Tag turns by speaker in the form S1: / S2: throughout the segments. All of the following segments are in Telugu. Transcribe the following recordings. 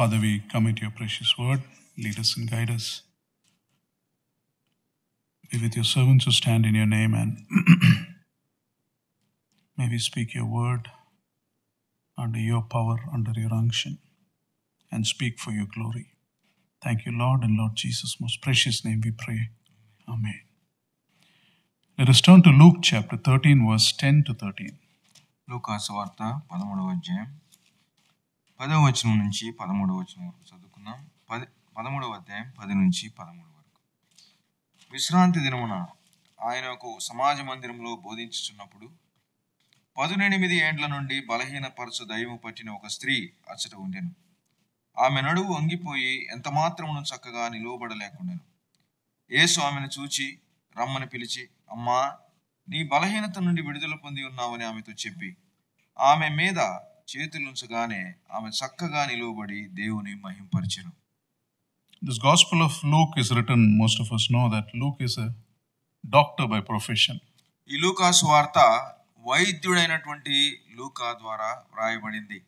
S1: Father, we commit your precious word. Lead us and guide us. Be with your servants who stand in your name, and may we speak your word under your power, under your unction, and speak for your glory. Thank you, Lord, and Lord Jesus' most precious name we pray. Amen. Let us turn to Luke chapter 13, verse 10 to 13.
S2: లూకా సువార్త 13వ అధ్యాయం 10వ వచనం నుంచి 13వ వచనం వరకు చదువుకుందాం. 13వ అధ్యాయం 10 నుంచి 13 వరకు. విశ్రాంతి దినమున ఆయన ఒక సమాజ మందిరంలో బోధించుచున్నప్పుడు 18 ఏండ్ల నుండి బలహీనపరచు దయ్యము పట్టిన ఒక స్త్రీ అచ్చట ఉండెను. ఆమె నడువు వంగిపోయి ఎంత మాత్రమును చక్కగా నిలువబడలేకుండెను. యేసు ఆమెను చూచి రమ్మని పిలిచి, అమ్మా, నీ బలహీనత నుండి విడుదల పొంది ఉన్నావని ఆమెతో చెప్పి ఆమె మీద చేతులుంచగానే ఆమె చక్కగా నిలువబడి దేవుని మహింపరిచెను.
S1: This Gospel of Luke is written, most of us know that Luke is a doctor by profession.
S2: ఈ లూకా సువార్త వైద్యుడైనటువంటి లూకా ద్వారా వ్రాయబడింది.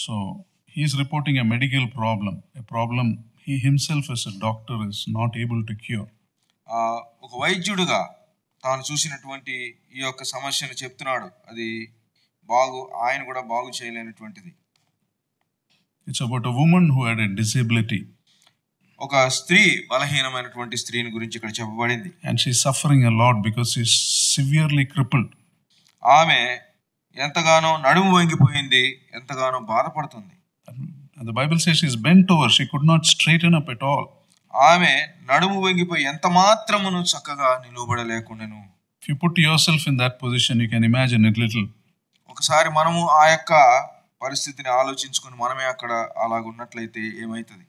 S1: So he is reporting a medical problem, a problem he himself as a doctor is not able to cure.
S2: ఒక వైద్యుడుగా తాను చూసినటువంటి ఈ యొక్క సమస్యను చెప్తున్నాడు. అది ఆయన కూడా బాగు చేయలేనటువంటిది.
S1: It's about a woman who had a disability.
S2: ఒక స్త్రీ, బలహీనమైనటువంటి స్త్రీని గురించి ఇక్కడ చెప్పబడింది.
S1: And she is suffering a lot because she is severely crippled.
S2: ఆమె ఎంతగానో నడుము వంగిపోయింది, ఎంతగానో బాధపడుతుంది.
S1: And the Bible says she is bent over, she could not straighten up at all.
S2: ఆమె నడుము వంగిపోయి ఎంత మాత్రమును చక్కగా నిలబడలేకుండాను.
S1: If you put yourself in that position, you can imagine it little.
S2: ఒకసారి మనము ఆ యొక్క పరిస్థితిని ఆలోచించుకొని మనమే అక్కడ అలాగున్నట్లయితే ఏమైతుంది?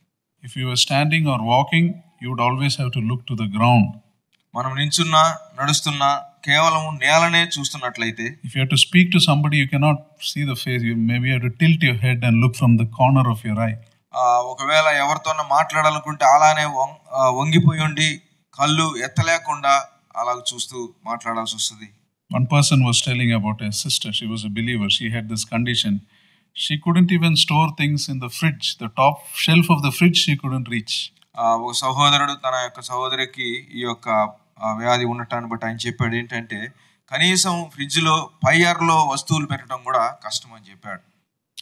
S1: If you were standing or walking, you would always have to look to the ground.
S2: మనం నించున్నా నడుస్తున్నా కేవలం నేలనే చూస్తున్నట్లయితే,
S1: if you have to speak to somebody, you cannot see the face. You maybe have to tilt your head and look from the corner of your eye.
S2: ఒకవేళ ఎవరితోనో మాట్లాడాలనుకుంటే అలానే వంగిపోయి ఉండి కళ్ళు ఎత్తలేకుండా అలాగ చూస్తూ మాట్లాడాల్సి వస్తుంది.
S1: One person was telling about a sister. She was a believer. She had this condition. She couldn't even store things in the fridge. The top shelf of the fridge she couldn't reach.
S2: ఒక సహోదరుడు తన యొక్క సహోదరికి ఈ యొక్క వ్యాధి ఉండటాన్ని బట్టి ఆయన చెప్పాడు ఏంటంటే, కనీసం ఫ్రిడ్జ్ లో పైయర్లో వస్తువులు పెట్టడం కూడా కష్టం అని చెప్పాడు.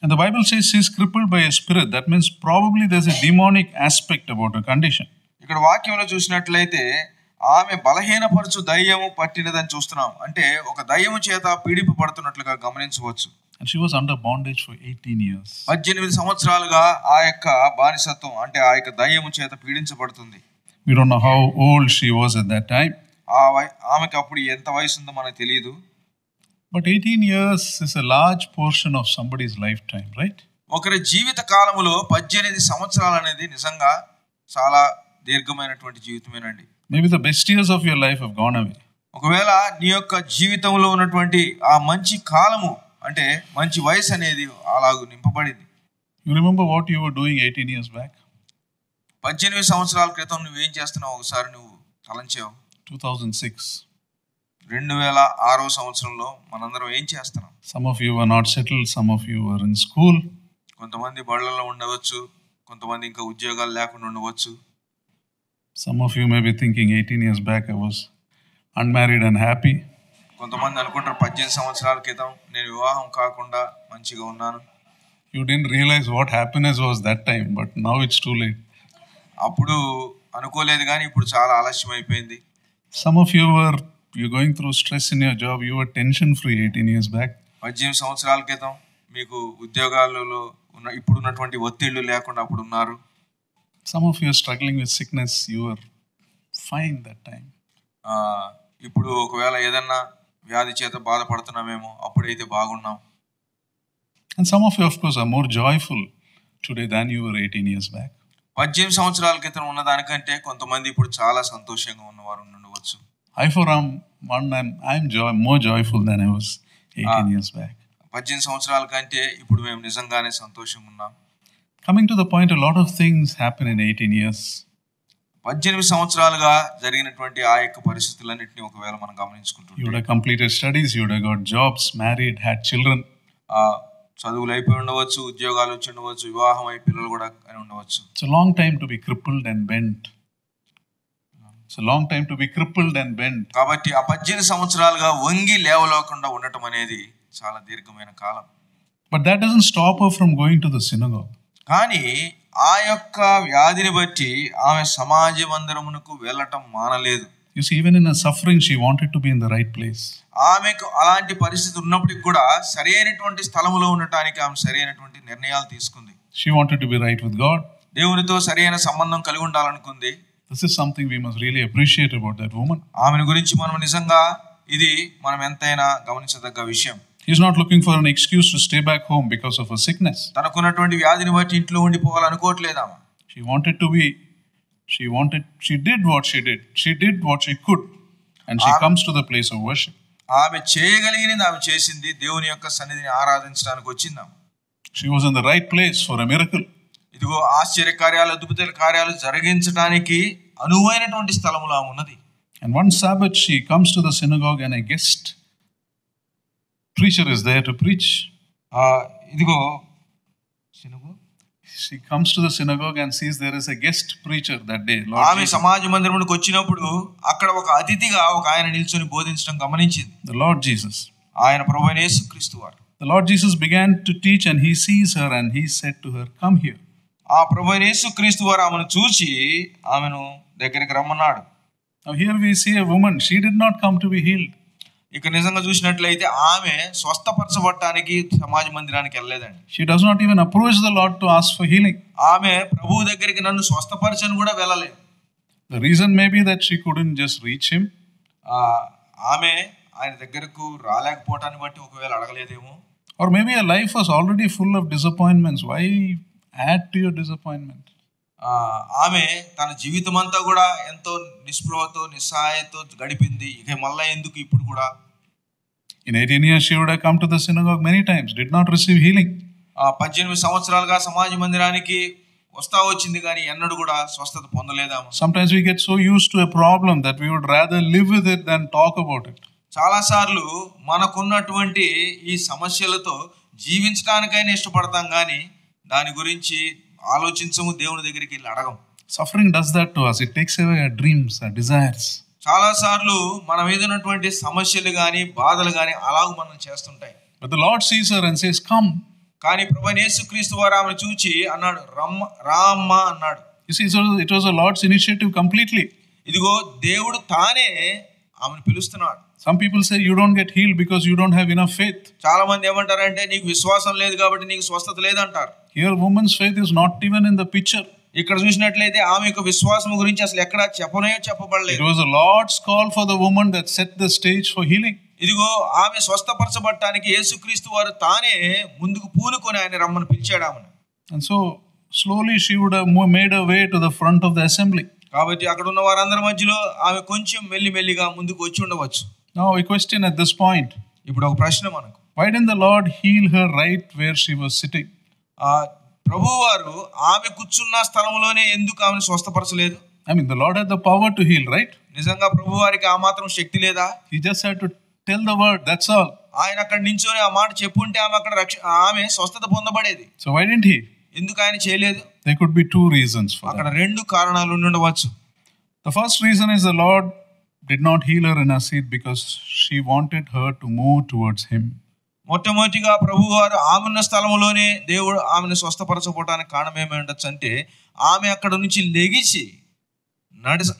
S1: And the Bible says she is crippled by a spirit. That means probably there's a demonic aspect about her condition.
S2: ఇక్కడ వాక్యంలో చూసినట్లయితే ఆమె బలహీనపరచు దయ్యము పట్టినదని చూస్తున్నాం. అంటే ఒక దయ్యము చేత పీడింపబడుతున్నట్లుగా గమనించవచ్చు.
S1: And she was under bondage for 18 years.
S2: 18 సంవత్సరాలుగా ఆ యొక్క బానిసత్వం, అంటే ఆ యొక్క దయ్యము చేత పీడించబడుతుంది.
S1: We don't know how old she was at that time.
S2: ఆమెకి అప్పుడు ఎంత వయసు ఉందో మనకు తెలియదు.
S1: But 18 years is a large portion of somebody's lifetime, right?
S2: ఒకరి జీవిత కాలములో 18 సంవత్సరాలు అనేది నిజంగా చాలా దీర్ఘమైనటువంటి జీవితమేనండి.
S1: Maybe the best years of your life have gone away.
S2: ఒకవేళ నీ యొక్క జీవితంలో ఉన్నటువంటి ఆ మంచి కాలము, అంటే మంచి వయసు అనేది అలాగూ నింపబడింది.
S1: You remember what you were doing 18 years back?
S2: 18 సంవత్సరాల క్రితం నువ్వేం చేస్తున్నావు ఒకసారి నువ్వు తలంచావు.
S1: 2006.
S2: 2006వ సంవత్సరంలో మనందరం ఏం చేస్తున్నాం?
S1: Some of you were not settled, some of you were in school.
S2: కొంతమంది బళ్ళలో ఉండవచ్చు, కొంతమంది ఇంకా ఉద్యోగాలు లేకుండా ఉండవచ్చు.
S1: Some of you may be thinking 18 years back I was unmarried and happy.
S2: కొంతమంది అనుకుంటారు 18 సంవత్సరాల క్రితం నేను వివాహం కాకుండా మంచిగా ఉన్నాను.
S1: You didn't realize what happiness was that time, but now it's too late.
S2: అప్పుడు అనుకోలేదు కానీ ఇప్పుడు చాలా ఆలస్యం అయిపోయింది.
S1: Some of you you're going through stress in your job. You were tension free 18 years back.
S2: 18 సంవత్సరాల క్రితం మీకు ఉద్యోగాలలో ఇప్పుడున్నటువంటి ఒత్తిళ్లు లేకుండా అప్పుడు ఉన్నారు.
S1: Some of you are struggling with sickness. You were fine that time.
S2: ఇప్పుడు ఒకవేళ ఏదన్నా వ్యాధి చేత బాధపడుతున్నామేమో, అప్పుడైతే బాగున్నాం.
S1: And some of you of course are more joyful today than you were 18 years back.
S2: 18 సంవత్సరాల క్రితం ఉన్న దానికంటే కొంతమంది ఇప్పుడు చాలా సంతోషంగా ఉన్నవారు ఉండవచ్చు.
S1: I for one I'm more joyful than I was 18 years back.
S2: 18 సంవత్సరాల కంటే ఇప్పుడు మేము నిజంగానే సంతోషంగా ఉన్నాం.
S1: Coming to the point, a lot of things happen in 18 years.
S2: 18 సంవత్సరాలుగా జరిగినటువంటి ఆ యొక్క పరిస్థితులన్నింటినీ ఒకవేళ మనం గమనించుకుంటుంటే,
S1: you would have completed studies, you would have got jobs, married, had children.
S2: చదువులు అయిపోయి ఉండవచ్చు, ఉద్యోగాలు వచ్చి ఉండవచ్చు, వివాహం అయి పిల్లలు కూడా అని ఉండవచ్చు.
S1: It's a long time to be crippled and bent. It's a long time to be crippled and bent.
S2: కాబట్టి ఆ 18 సంవత్సరాలుగా వంగి లేవలేకుండా ఉండటం అనేది చాలా దీర్ఘమైన కాలం.
S1: But that doesn't stop her from going to the synagogue.
S2: కానీ ఆ యొక్క వ్యాధిని బట్టి ఆమె సమాజ మందిరమునకు వెళ్ళటం మానలేదు.
S1: You see, even in her suffering, she wanted to be in the right place.
S2: ఆమెకు అలాంటి పరిస్థితి ఉన్నప్పటికీ కూడా సరైనటువంటి స్థలములో ఉండటానికి ఆమె సరైనటువంటి నిర్ణయాలు తీసుకుంది.
S1: She wanted to be right with God.
S2: దేవునితో సరైన సంబంధం కలిగి ఉండాలనుకుంది.
S1: This is something we must really appreciate about that woman.
S2: ఆమెను గురించి మనం నిజంగా ఇది మనం ఎంతైనా గమనించదగ్గ విషయం.
S1: He's not looking for an excuse to stay back home because of her sickness.
S2: తనకున్నటువంటి వ్యాధిని బట్టి ఇంట్లో ఉండిపోవాలనుకోవట్లేదు ఆమె.
S1: She did what she did. She did what she could. And she comes to the place of worship.
S2: ఆమె చేయగలిగినది ఆమె చేసింది. దేవుని యొక్క సన్నిధిని ఆరాధించడానికి వచ్చింది ఆమె.
S1: She was in the right place for a miracle.
S2: ఇదిగో ఆశ్చర్య కార్యాలు, అద్భుత కార్యాలు జరిగించడానికి అనువైనటువంటి స్థలములో ఆమె ఉన్నది.
S1: And one Sabbath she comes to the synagogue and a guest preacher is there to preach.
S2: ఇదిగో
S1: she comes to the synagogue and sees there is a guest preacher that day.
S2: ఆమె సమాజ మందిరమునకు వచ్చినప్పుడు అక్కడ ఒక అతిథిగా ఒక ఆయన నిల్చొని బోధించడం గమనించింది.
S1: The Lord Jesus.
S2: ఆయన ప్రభువైన యేసుక్రీస్తు వారు.
S1: The Lord Jesus began to teach and he sees her and he said to her, "Come here."
S2: ఆ ప్రభువైన యేసుక్రీస్తు వారు ఆమెను చూసి ఆమెను దగ్గరికి రమ్మన్నాడు.
S1: Now here we see a woman, she did not come to be healed.
S2: ఇక నిజంగా చూసినట్లయితే ఆమె స్వస్థపరచబడటానికి సమాజ మందిరానికి వెళ్ళలేదండి.
S1: She does not even approach the Lord to ask for healing.
S2: ఆమె ప్రభువు దగ్గరికి నన్ను స్వస్థపరచని కూడా వెళ్ళలేదు.
S1: The reason may be that she couldn't just reach him.
S2: ఆమె ఆయన దగ్గరకు రాలేకపోవటాన్ని బట్టి ఒకవేళ అడగలేదేమో.
S1: Or maybe her life was already full of disappointments. Why add to your disappointment?
S2: ఆమె తన జీవితం అంతా కూడా ఎంతో నిస్పృహతో నిస్సహాయతో గడిపింది. ఇక మళ్ళా ఎందుకు ఇప్పుడు కూడా.
S1: In 18 years she would have come to the synagogue many times, did not receive healing.
S2: 18 సంవత్సరాలుగా సమాజ మందిరానికి వస్తా వచ్చింది కానీ ఎన్నడూ కూడా స్వస్థత పొందలేదాము.
S1: Sometimes we get so used to a problem that we would rather live with it than talk about it.
S2: చాలా సార్లు మనకున్నటువంటి ఈ సమస్యలతో జీవించడానికైనా ఇష్టపడతాం కానీ దాని గురించి ఆలోచించము, దేవుని దగ్గరికి వెళ్ళి అడగం.
S1: Suffering does that to us. It takes away our dreams, our desires.
S2: చాలా సార్లు మన మీద ఉన్నటువంటి సమస్యలు కానీ బాధలు కానీ అలాగ మనం చేస్తుంటాయి.
S1: But the Lord sees her and says, "Come."
S2: కానీ ప్రభువైన యేసుక్రీస్తు వారు ఆమెను చూచి అన్నాడు, రామ్మా అన్నాడు.
S1: You see, so it was the Lord's initiative completely.
S2: ఇదిగో దేవుడు తానే ఆమెను పిలుస్తున్నాడు.
S1: Some people say you don't get healed because you don't have enough faith.
S2: చాలా మంది ఏమంటారంటే నీకు విశ్వాసం లేదు కాబట్టి నీకు స్వస్థత లేదంటారు.
S1: Here woman's faith is not even in the picture.
S2: ఇక్కడ చూసినట్లయితే ఆమె యొక్క విశ్వాసం గురించి అసలు ఎక్కడ చెప్పబడలేదు.
S1: It was the Lord's call for the woman that set the stage for healing.
S2: ఇదిగో ఆమె స్వస్థపరచబడటానికి యేసుక్రీస్తు వారు తానే ముందుకు పూనుకొని ఆయన రమ్మని పిలిచాడు ఆమెను.
S1: And so slowly she would have made her way to the front of the assembly.
S2: కాబట్టి అక్కడ ఉన్న వారందరి మధ్యలో ఆమె కొంచెం మెల్లిమెల్లిగా ముందుకు వచ్చి ఉండవచ్చు.
S1: Now a question at this point.
S2: ఇప్పుడు ఒక ప్రశ్న మనకు.
S1: Why didn't the Lord heal her right where she was sitting?
S2: ప్రభువారు ఆమె కూర్చున్న స్థలంలోనే ఎందుకు ఆమెను స్వస్థపరచలేదు?
S1: I mean, the Lord had the power to heal, right?
S2: నిజంగా ప్రభువారికి ఆ మాత్రం శక్తి లేదా?
S1: He just had to tell the word, that's all.
S2: ఆయన అక్కడ నించొని ఆ మాట చెప్పుంటే ఆమె అక్కడ ఆమె స్వస్థత పొందబడేది.
S1: So why didn't he?
S2: ఎందుకు ఆయన చేయలేదు?
S1: There could be two reasons for
S2: అక్కడ
S1: that.
S2: రెండు కారణాలు ఉండవచ్చు.
S1: The first reason is the Lord did not heal her in her seat because she wanted her to move towards him.
S2: మొట్టమొదటిగా ప్రభువారు ఆమె ఉన్న స్థలంలోనే దేవుడు ఆమెను స్వస్థపరచకపోవడానికి కారణం ఏమై ఉండొచ్చు అంటే ఆమె అక్కడ నుంచి లెగిసి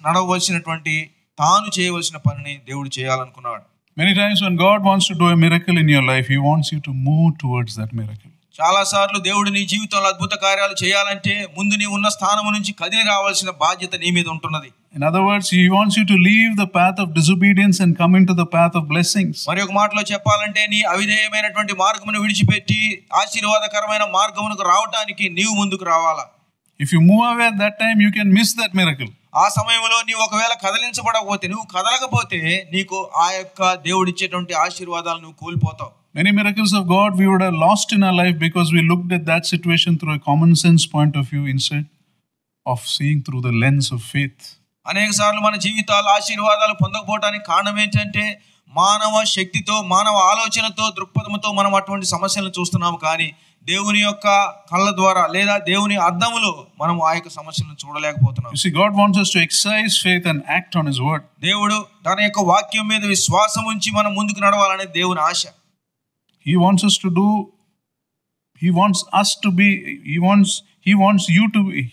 S2: నడవలసినటువంటి తాను చేయవలసిన పనిని దేవుడు చేయాలనుకున్నాడు.
S1: Many times when God wants to do a miracle in your life, he wants you to move towards that miracle.
S2: చాలా సార్లు దేవుడు నీ జీవితంలో అద్భుత కార్యాలు చేయాలంటే ముందు నీ ఉన్న స్థానం నుంచి కదిలి రావాల్సిన బాధ్యత నీ మీద ఉంటున్నది.
S1: In other words, he wants you to leave the path of disobedience and come into the path of blessings.
S2: మరి ఒక మాటలో చెప్పాలంటే నీ అవిధేయమైనటువంటి మార్గమును విడిచిపెట్టి ఆశీర్వాదకరమైన మార్గమునకు రావడానికి నీవు ముందుకు రావాలా.
S1: If you move away at that time, you can miss that miracle.
S2: ఆ సమయంలో నీవు ఒకవేళ కదలించబడకపోతే, నువ్వు కదలకపోతే నీకు ఆ యొక్క దేవుడిచ్చేటువంటి ఆశీర్వాదాలు నువ్వు కోల్పోతావు.
S1: Many miracles of God we would have lost in our life because we looked at that situation through a common sense point of view instead of seeing through the lens of faith.
S2: అనేక సార్లు మన జీవితాల ఆశీర్వాదాలు పొందకపోవడానికి కారణం ఏంటంటే మానవ శక్తితో, మానవ ఆలోచనతో, దృక్పథంతో మనం అటువంటి సమస్యలను చూస్తున్నాము. కానీ దేవుని యొక్క కళ్ళ ద్వారా లేదా దేవుని అద్దములో మనం ఆ యొక్క సమస్యలను చూడలేకపోతున్నాం.
S1: You see, God wants us to exercise faith and act on His word.
S2: దేవుడు తన యొక్క వాక్యం మీద విశ్వాసం ఉంచి మనం ముందుకు నడవాలనే దేవుని ఆశ.
S1: He wants us to do. He wants us to be. He wants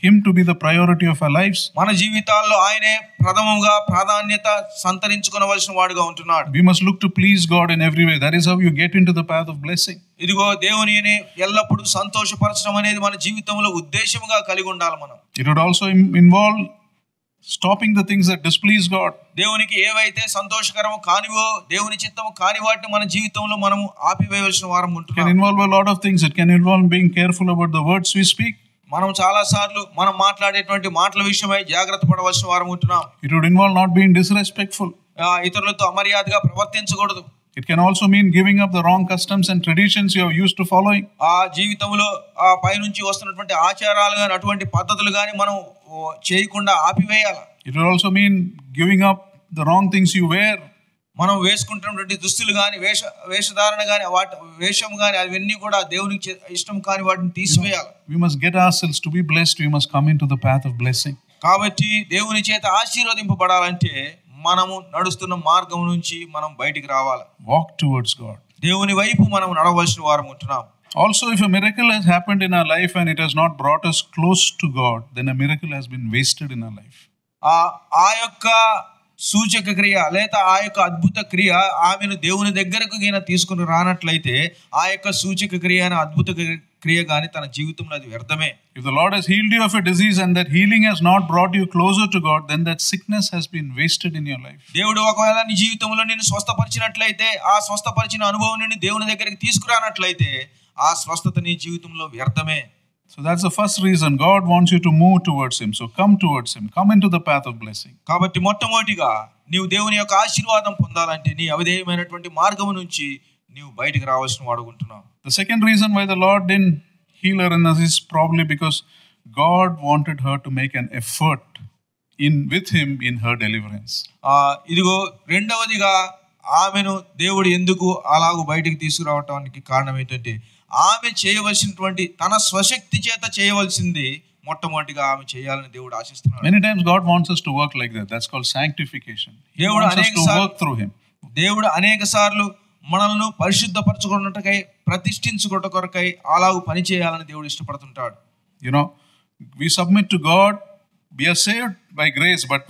S1: him to be the priority of our lives.
S2: మన జీవితాల్లో ఆయనే ప్రథమంగా ప్రాధాన్యత సంతరించుకొనవలసిన వాడుగా ఉంటున్నాడు.
S1: We must look to please God in every way. That is how you get into the path of blessing.
S2: ఇదిగో దేవునిని ఎల్లప్పుడూ సంతోషపరచడం అనేది మన జీవితంలో ఉద్దేశముగా కలిగి ఉండాలి మనం.
S1: It would also involve stopping the things that displease God.
S2: దేవునికి ఏవైతే సంతోషకరము కానివో, దేవుని చిత్తము కాని వాటిని మన జీవితంలో మనము ఆపివేయవలసిన వారం ఉంటున్నాం.
S1: It can involve a lot of things. It can involve being careful about the words we speak.
S2: మనం చాలా సార్లు మనం మాట్లాడేటువంటి మాటల విషయమై జాగ్రత్త పడవలసిన వారం ఉంటున్నాం.
S1: It would involve not being disrespectful.
S2: ఇతరులతో అమర్యాదగా ప్రవర్తించకూడదు.
S1: It can also mean giving up the wrong customs and traditions you are used to following.
S2: ఆ జీవితంలో ఆ పైనుంచి వస్తున్నటువంటి ఆచారాలు గాని అటువంటి పద్ధతులు గాని మనం చేయకుండా ఆపివేయాలి.
S1: It will also mean giving up the wrong things you wear.
S2: మనం వేసుకుంటున్నటువంటి దుస్తులు గాని వేషధారణ గాని వాటి వేషం గాని అవన్నీ కూడా దేవునికి ఇష్టం కాని వాటిని తీసివేయాలి.
S1: We must get ourselves to be blessed. We must come into the path of blessing.
S2: కాబట్టి దేవుని చేత ఆశీర్వదింపబడాలంటే మనము నడుస్తున్న మార్గం నుంచి మనం బయటికి రావాలి.
S1: Walk towards God.
S2: దేవుని వైపు మనం నడవలసిన వారం ఉంటున్నాం.
S1: Also, if a miracle has happened in our life and it has not brought us close to God, then a miracle has been wasted in our life.
S2: ఆ యొక్క సూచక క్రియ లేదా ఆ యొక్క అద్భుత క్రియ ఆమెను దేవుని దగ్గరకు తీసుకుని రానట్లయితే ఆ యొక్క సూచక క్రియ అనే అద్భుత క్రియ గాని తన జీవితంలో అది వ్యర్థమే.
S1: If the Lord has healed you of a disease and that healing has not brought you closer to God, then that sickness has been wasted in your life.
S2: దేవుడు ఒకవేళ నీ జీవితంలో నిన్ను స్వస్థపరిచినట్లయితే ఆ స్వస్థపరిచిన అనుభవం నిన్ను దేవుని దగ్గరికి తీసుకురానట్లయితే ఆ స్వస్థత నీ జీవితంలో వ్యర్థమే.
S1: So that's the first reason God wants you to move towards Him. So come towards Him. Come into the path of blessing.
S2: కాబట్టి మొట్టమొదటిగా నీవు దేవుని యొక్క ఆశీర్వాదం పొందాలంటే నీ అవిధేయమైనటువంటి మార్గం నుంచి నీవు బయటికి రావాల్సిన వాడుకుంటున్నావు.
S1: The second reason why the Lord didn't heal her is probably because God wanted her to make an effort with Him in her deliverance.
S2: ఇదిగో రెండవదిగా ఆమెను దేవుడు ఎందుకు అలాగూ బయటికి తీసుకురావటానికి కారణం ఏంటంటే ఆమె చేయవలసినటువంటి తన స్వశక్తి చేత చేయవలసింది మొట్టమొదటిగా ఆమె చేయాలని దేవుడు ఆశిస్తున్నాడు.
S1: Many times God wants us to work like that. That's called sanctification. He wants us to work through Him.
S2: దేవుడు అనేక సార్లు మనల్ని పరిశుద్ధపరచుకున్నట్టుకై ప్రతిష్ఠించుకున్న కొరకై అలాగూ పని చేయాలని దేవుడు ఇష్టపడుతుంటాడు.
S1: You know, we submit to God. We are saved by grace, but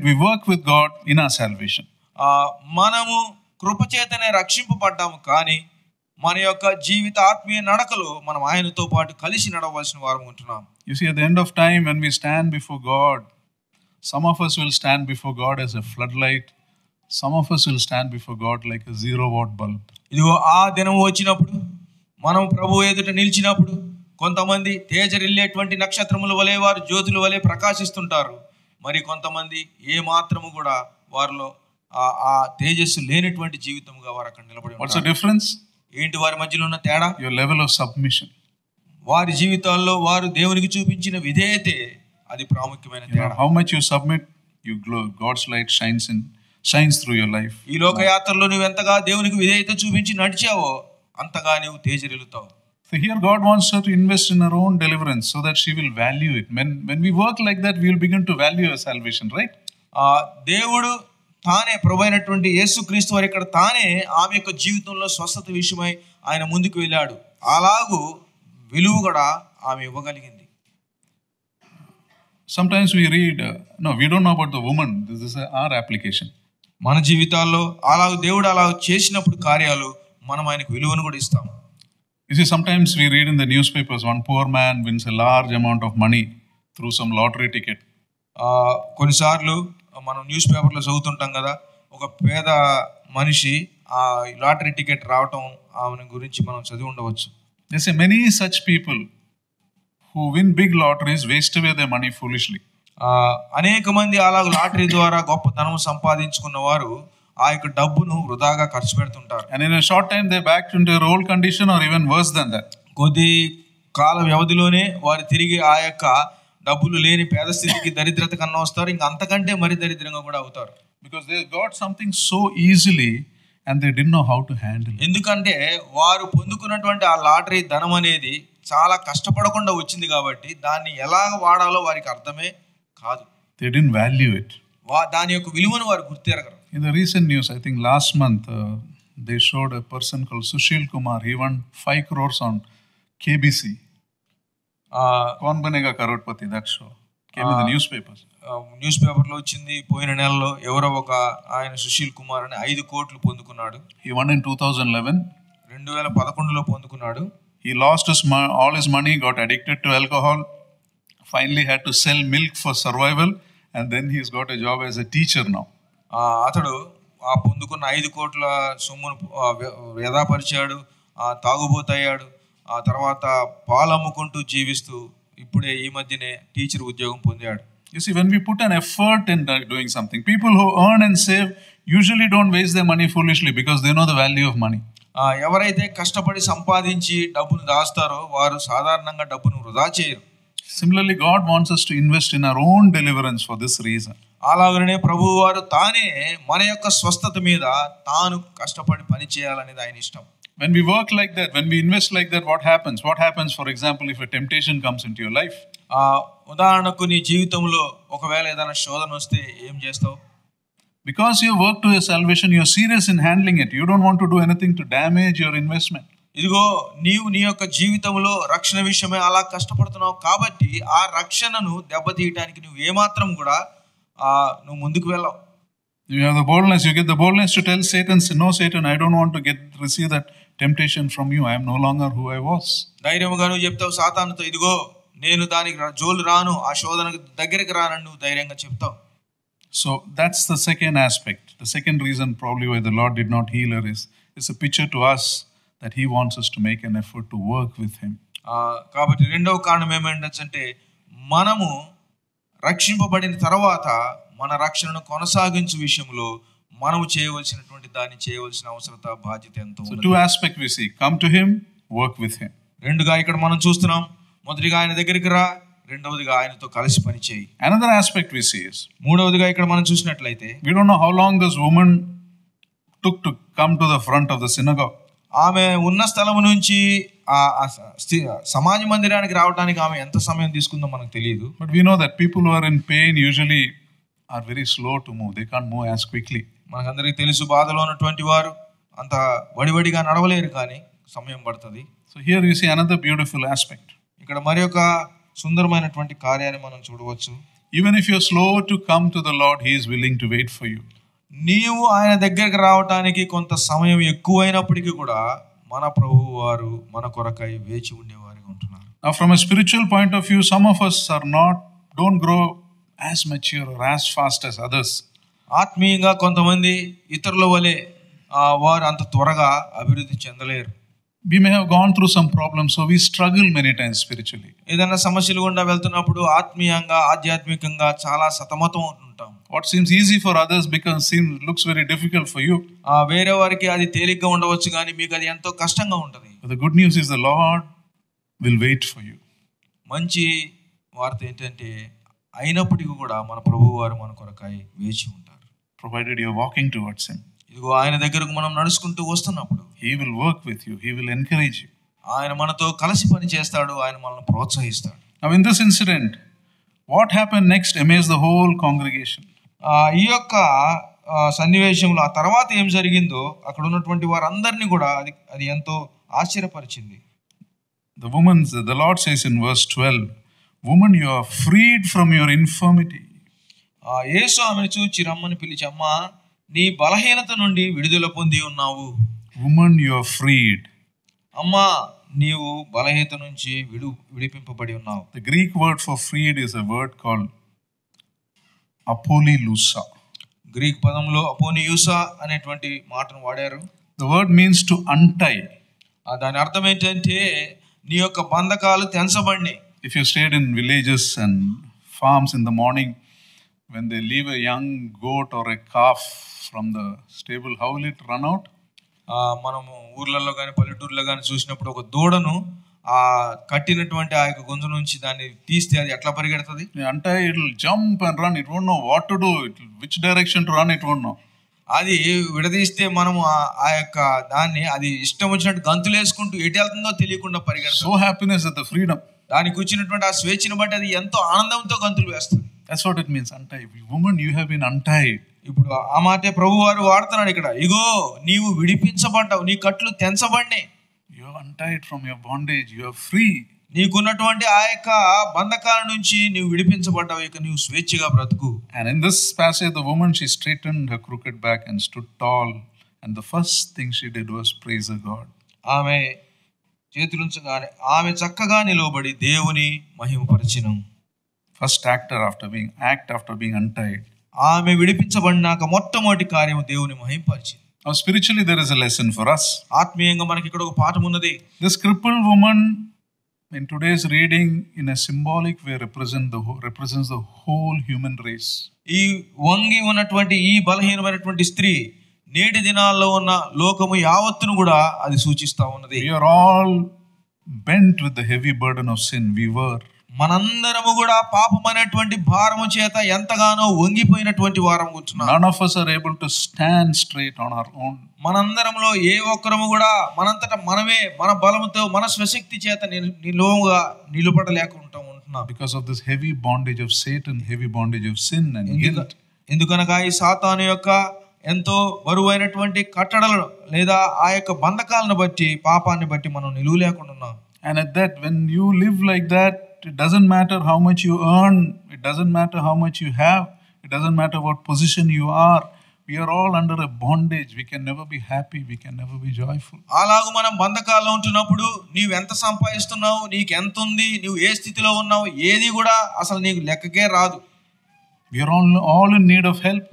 S1: we work with God in our salvation.
S2: మనము కృపచేతనే రక్షింపబడ్డాము, కానీ మన యొక్క జీవిత ఆత్మీయ నడకలో మనం ఆయనతో పాటు కలిసి నడవలసిన వారం ఉంటున్నాం.
S1: You see, at the end of time, when we stand before God, some of us will stand before God as a floodlight. Some of us will stand before God like a 0-watt bulb.
S2: ఇదిగో ఆ దినం వచ్చినప్పుడు మనం ప్రభు ఎదుట నిలిచినప్పుడు కొంతమంది తేజరిల్లేటువంటి నక్షత్రముల వలె వారు జ్యోతుల వలె ప్రకాశిస్తుంటారు. మరి కొంతమంది ఏ మాత్రము కూడా వారిలో ఆ తేజస్సు లేనటువంటి జీవితముగా వారు అక్కడ నిలబడి ఉంటారు.
S1: What's the difference?
S2: ఏంటి వారి మధ్యలో ఉన్న తేడా?
S1: Your level of submission.
S2: వారి జీవితాల్లో వారు దేవునికి చూపించిన విధేయతే అది ప్రాముఖ్యమైన తేడా.
S1: How much you submit, you glow. God's light shines through your life.
S2: ఈ లోకయాత్రలో నువ్వు ఎంతగా దేవునికి విధేయత చూపించి నడిచావో అంతగా నువ్వు తేజరిల్లుతావు.
S1: So here God wants her to invest in her own deliverance so that she will value it. When we work like that, we will begin to value our salvation, right?
S2: దేవుడు తానే ప్రభువైనటువంటి యేసుక్రీస్తు వారు ఇక్కడ తానే ఆమె యొక్క జీవితంలో స్వస్థత విషయమై ఆయన ముందుకు వెళ్ళాడు. అలాగూ విలువ కూడా ఆమె ఇవ్వగలిగింది.
S1: Sometimes we read, we don't know about the woman. This is our application.
S2: మన జీవితాల్లో అలాగ దేవుడు అలా చేసినప్పుడు కార్యాలు మనం ఆయనకు విలువను కూడా ఇస్తాం.
S1: You see, sometimes we read in the newspapers, one poor man wins a large amount of money through some lottery ticket.
S2: కొన్నిసార్లు మనం న్యూస్ పేపర్లో చదువుతుంటాం కదా, ఒక పేద మనిషి ఆ లాటరీ టికెట్ రావటం ఆమె గురించి మనం చదివి ఉండవచ్చు.
S1: They say many such people who win big lotteries waste away their money foolishly.
S2: అనేక మంది అలాగ లాటరీ ద్వారా గొప్ప ధనం సంపాదించుకున్న వారు ఆ యొక్క డబ్బును వృధాగా ఖర్చు పెడుతుంటారు.
S1: And in a short time they back into their old condition or even worse than that.
S2: కొద్ది కాల వ్యవధిలోనే వారు తిరిగి ఆ యొక్క డబ్బులు లేని పేద స్థితికి దరిద్రత కన్నా వస్తారు, ఇంకా అంతకంటే మరి దరిద్రంగా కూడా అవుతారు.
S1: Because they got something so easily and they didn't know how to handle it.
S2: ఎందుకంటే వారు పొందుకున్నటువంటి ఆ లాటరీ ధనం అనేది చాలా కష్టపడకుండా వచ్చింది కాబట్టి దాన్ని ఎలా వాడాలో వారికి అర్థమే కాదు.
S1: They didn't value it.
S2: దాని యొక్క విలువను వారు గుర్తెరగరు.
S1: In the recent news, I think last month, they showed a person called Sushil Kumar. He won 5 crores on KBC. Kaun Banega Crorepati, that show. Came in the newspapers.
S2: News పేపర్లో వచ్చింది. పోయిన నెలలో ఎవరో ఒక ఆయన సుశీల్ కుమార్ అని 5 కోట్లు పొందుకున్నాడు.
S1: He won in 2011.
S2: 2011లో పొందుకున్నాడు.
S1: He lost all his money, got addicted to alcohol, finally had to sell milk for survival, and then he's got a job as a teacher now.
S2: అతడు ఆ పొందుకున్న 5 కోట్ల సొమ్మును వ్యధాపరిచాడు, తాగుబోతయ్యాడు. ఆ తర్వాత పాలు అమ్ముకుంటూ జీవిస్తూ ఇప్పుడే ఈ మధ్యనే టీచర్ ఉద్యోగం పొందాడు.
S1: You see, when we put an effort in doing something, people who earn and save usually don't waste their money foolishly because they know the value of money.
S2: ఎవరైతే కష్టపడి సంపాదించి డబ్బును దాస్తారో వారు సాధారణంగా డబ్బును వృధా చేయరు.
S1: Similarly, God wants us to invest in our own deliverance for this reason.
S2: అలాగనే ప్రభువు వారు తానే మన యొక్క స్వస్థత మీద తాను కష్టపడి పని చేయాలనేది ఆయన ఇష్టం.
S1: When we work like that, when we invest like that, what happens? What happens, for example, if a temptation comes into your life?
S2: ఉదాహరణకు నీ జీవితంలో ఒకవేళ ఏదైనా శోధన వస్తే ఏం చేస్తావు?
S1: Because you work to your salvation, you are serious in handling it. You don't want to do anything to damage your investment.
S2: ఇదిగో నీవు నీ యొక్క జీవితంలో రక్షణ విషయమే అలా కష్టపడుతున్నావు కాబట్టి ఆ రక్షణను దెబ్బతీయడానికి నువ్వు ఏమాత్రం కూడా నువ్వు ముందుకు వెళ్ళావు.
S1: You have the boldness. You get the boldness to tell Satan, "No, Satan, I don't want to receive that temptation from you. I am no longer who I was."
S2: ధైర్యంగా నువ్వు చెప్తావు సాతానుతో, ఇదిగో నేను దానికి జోలు రాను, ఆ శోధనకు దగ్గరికి రానని నువ్వు ధైర్యంగా చెప్తావు.
S1: So that's the second aspect. The second reason probably why the Lord did not heal her is it's a picture to us that He wants us to make an effort to work with Him.
S2: కాబట్టి రెండవ కారణం ఏమంటే మనము రక్షింపబడిన తర్వాత మన రక్షణను కొనసాగించే విషయంలో మనము చేయవలసినటువంటి దాన్ని చేయవలసిన అవసరత బాధ్యత ఎంతో ఉంది.
S1: So two aspects we see: come to Him, work with Him.
S2: రెండుగా ఇక్కడ మనం చూస్తున్నాం. మొదటిగా ఆయన దగ్గరికి రా, రెండవదిగా ఆయనతో కలిసి పని చేయి.
S1: Another aspect we see is
S2: మూడవదిగా ఇక్కడ మనం చూసినట్లయితే
S1: we don't know how long this woman took to come to the front of the synagogue.
S2: ఆమె ఉన్న స్థలం నుంచి సమాజ మందిరానికి రావడానికి ఆమె ఎంత సమయం తీసుకుందో మనకు తెలియదు.
S1: But we know that people who are in pain usually are very slow to move. They can't move as quickly.
S2: మనకందరికీ తెలుసు, బాధలో ఉన్నటువంటి వారు అంత వడివడిగా నడవలేరు, కానీ సమయం పడుతుంది.
S1: So here you see another beautiful aspect.
S2: ఇక్కడ మరి ఒక సుందరమైనటువంటి కార్యాన్ని మనం చూడవచ్చు.
S1: Even if you're slow to come to the Lord, He is willing to wait for you.
S2: నీవు ఆయన దగ్గరికి రావడానికి కొంత సమయం ఎక్కువైనప్పటికీ కూడా మన ప్రభువు వారు మన కొరకై వేచి ఉండేవారిగా ఉంటున్నారు.
S1: Now from a spiritual point of view, some of us don't grow as mature or as fast as others.
S2: ఆత్మీయంగా కొంతమంది ఇతరుల వలె వారు అంత త్వరగా అభివృద్ధి చెందలేరు.
S1: We may have gone through some problems, so we struggle many times spiritually.
S2: ఏదైనా సమస్యలు గుండా వెళ్తున్నప్పుడు ఆత్మీయంగా ఆధ్యాత్మికంగా చాలా సతమతం ఉంటాం.
S1: What seems easy for others looks very difficult for you.
S2: వేరే వారికి అది తేలిగ్గా ఉండవచ్చు, కానీ మీకు అది ఎంతో కష్టంగా ఉంటుంది.
S1: But the good news is the Lord will wait for you.
S2: మంచి వార్త ఏంటంటే అయినప్పటికీ కూడా మన ప్రభువు వారు మన కొరకై వేచి ఉంటారు.
S1: Provided you are walking towards Him.
S2: ఇదిగో ఆయన దగ్గరకు మనం నడుచుకుంటూ వస్తున్నప్పుడు
S1: He will work with you. He will encourage you.
S2: ఆయన మనతో కలిసి పని చేస్తాడు, ఆయన మనల్ని ప్రోత్సహిస్తాడు.
S1: Now in this incident, what happened next amazed the whole congregation.
S2: ఈ యొక్క సన్నివేశంలో ఆ తర్వాత ఏం జరిగిందో అక్కడ ఉన్నటువంటి వారందరినీ కూడా అది ఎంతో ఆశ్చర్యపరిచింది.
S1: The Lord says in verse 12, "Woman, you are freed from your infirmity."
S2: యేసు ఆమెను చూచి రమ్మని పిలిచి, అమ్మా నీ బలహీనత నుండి విడుదల పొంది ఉన్నావు.
S1: Woman, you are freed.
S2: అమ్మా నీవు బలహీనత నుంచి విడిపింపబడి ఉన్నావు.
S1: The Greek word for freed is a word called apolusa.
S2: Greek పదంలో అపోనియూసా అనేటువంటి మాటను వాడారు.
S1: The word means to untie.
S2: దాని అర్థం ఏంటంటే నీ యొక్క బంధకాలు తెంచబడి.
S1: If you stayed in villages and farms in the morning, when they leave a young goat or a calf from the stable, how will it run out?
S2: మనము ఊర్లలో కానీ పల్లెటూర్లో కానీ చూసినప్పుడు ఒక దూడను కట్టినటువంటి ఆ యొక్క గొంతు నుంచి దాన్ని తీస్తే అది ఎట్లా పరిగెడుతుంది?
S1: Untie, it will jump and run. It won't know what to do. Which direction to run, it won't know.
S2: అది విడదీస్తే మనము ఆ యొక్క దాన్ని అది ఇష్టం వచ్చినట్టు గంతులు వేసుకుంటూ ఎటు వెళ్తుందో తెలియకుండా పరిగెడతాం.
S1: So happiness at the freedom.
S2: దానికి వచ్చినటువంటి ఆ స్వేచ్ఛను బట్టి అది ఎంతో ఆనందంతో గంతులు వేస్తుంది.
S1: That's what it means, untied. Woman, you have been untied.
S2: ఇప్పుడు ఆ మాటే ప్రభు వారు వాడుతున్నాడు ఇక్కడ. ఇగో నీవు విడిపించబడ్డావు, నీ కట్లు తెంచబడినాయి.
S1: You are untied from your bondage. You are free.
S2: నీకున్నటువంటి ఆ యొక్క బంధకాల నుంచి నీవు విడిపించబడ్డావు, ఇక నీవు స్వేచ్ఛగా బ్రతుకు.
S1: And in this passage, the woman, she straightened her crooked back and stood tall. And the first thing she did was praise her God.
S2: ఆమె చేతులుంచగానే ఆమె చక్కగా నిలవబడి దేవుని మహిమపరచెను.
S1: First act after being untied.
S2: ఆమె విడిపించబడినాక మొట్టమొదటి కార్యం దేవుని మహిమపరిచింది.
S1: Now spiritually there is a lesson for us.
S2: ఆత్మీయంగా మనకి ఇక్కడ ఒక పాఠం ఉన్నది.
S1: This crippled woman in today's reading in a symbolic way represents the whole human race.
S2: ఈ వంగి ఉన్నటువంటి ఈ బలహీనమైనటువంటి స్త్రీ నేటి దినాల్లో ఉన్న లోకము యావత్తును కూడా అది సూచిస్తా ఉన్నది.
S1: We are all bent with the heavy burden of sin.
S2: మనందరము కూడా పాపమైనటువంటి భారము చేత ఎంతగానో వంగిపోయినటువంటి వారం కూర్చున్నాం.
S1: None of us are able to stand straight on our own.
S2: మనందరంలో ఏ ఒక్కరము కూడా మనంతట మనమే మన బలముతో మన స్వశక్తి చేత నిలువుగా నిలబడలేకుండా ఉంటున్నాం.
S1: Because of this heavy bondage of Satan, heavy bondage of sin and guilt.
S2: ఎందుకనగా ఈ సాతాను యొక్క ఎంతో బరువైనటువంటి కట్టడలు లేదా ఆ యొక్క బంధకాలను బట్టి పాపాన్ని బట్టి మనం నిలువ లేకుండా ఉన్నాం.
S1: And at that, when you live like that, it doesn't matter how much you earn, it doesn't matter how much you have, it doesn't matter what position you are. We are all under a bondage. We can never be happy, we can never be joyful.
S2: అలాగూ మనం బంధకాల్లో ఉంటున్నప్పుడు నీవు ఎంత సంపాదిస్తున్నావు, నీకు ఎంత ఉంది, నువ్వు ఏ స్థితిలో ఉన్నావు, ఏది కూడా అసలు నీకు లెక్కకే రాదు.
S1: We are all in need of help.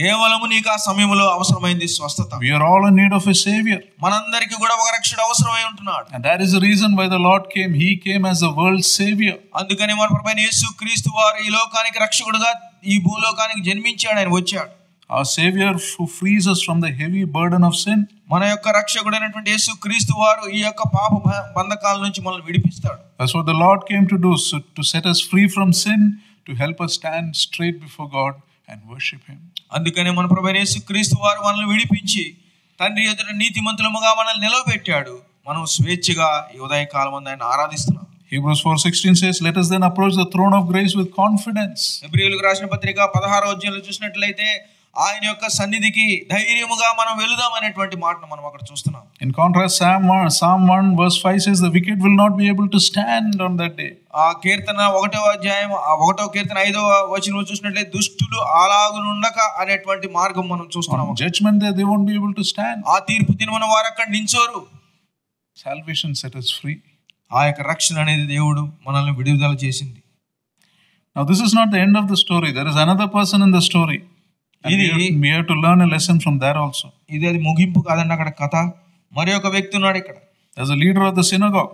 S2: కేవలము నీకు ఆ సమయంలో అవసరమైంది స్వస్థత.
S1: We are all in need of a savior.
S2: మనందరికీ కూడా ఒక రక్షకుడు అవసరమై ఉంటున్నాడు.
S1: And that is the reason why the Lord came. He came as the world's savior.
S2: అందుకని మన ప్రభువైన యేసుక్రీస్తు వారు ఈ లోకానికి రక్షకుడుగా ఈ భూలోకానికి జన్మించాడు, ఆయన వచ్చాడు.
S1: Our savior who frees us from the heavy burden of sin.
S2: మన యొక్క రక్షకుడైనటువంటి యేసుక్రీస్తు వారు ఈ యొక్క పాప బంధకాల నుంచి మనల్ని విడిపిస్తాడు.
S1: That's what the Lord came to do, so to set us free from sin, to help us stand straight before God and worship him.
S2: అందుకనే మన ప్రభువైన యేసుక్రీస్తు వారు మనల్ని విడిపించి తండ్రి ఎదుట నీతిమంతులముగా మనల్ని నిలవబెట్టాడు. మనం స్వేచ్ఛగా ఈ ఉదయ కాలమందు ఆయన ఆరాధిస్తున్నాం.
S1: Hebrews 4:16 says, let us then approach the throne of grace with confidence.
S2: హెబ్రీయులకు రాసిన పత్రిక 16వ అధ్యాయంలో చూసినట్లయితే ఆయన యొక్క సన్నిధికి ధైర్యముగా మనం వెళుదాం అనేటువంటి మాటను మనం అక్కడ చూస్తున్నాం.
S1: In contrast, Psalm 1 verse 5 says, the wicked will not be able to stand on that day.
S2: ఆ కీర్తన 1వ అధ్యాయం 1వ కీర్తన 5వ వచనం చూసినట్లయితే దుష్టులు అలాగునుండక అనేటువంటి మార్గం మనం చూస్తున్నాం.
S1: Judgment day they won't be able to stand.
S2: ఆ తీర్పు దినమున వారు అక్కడ నించోరు.
S1: Salvation set us free.
S2: ఆ యొక్క రక్షణ అనేది దేవుడు మనల్ని విడుదల చేసింది.
S1: Now this is not the end of the story. There is another person in the story. And we have to learn a lesson from that also.
S2: ఇది అది ముగింపు కాదండి, అక్కడ కథ. మరి ఒక వ్యక్తి ఉన్నాడు ఇక్కడ.
S1: As a leader of the synagogue.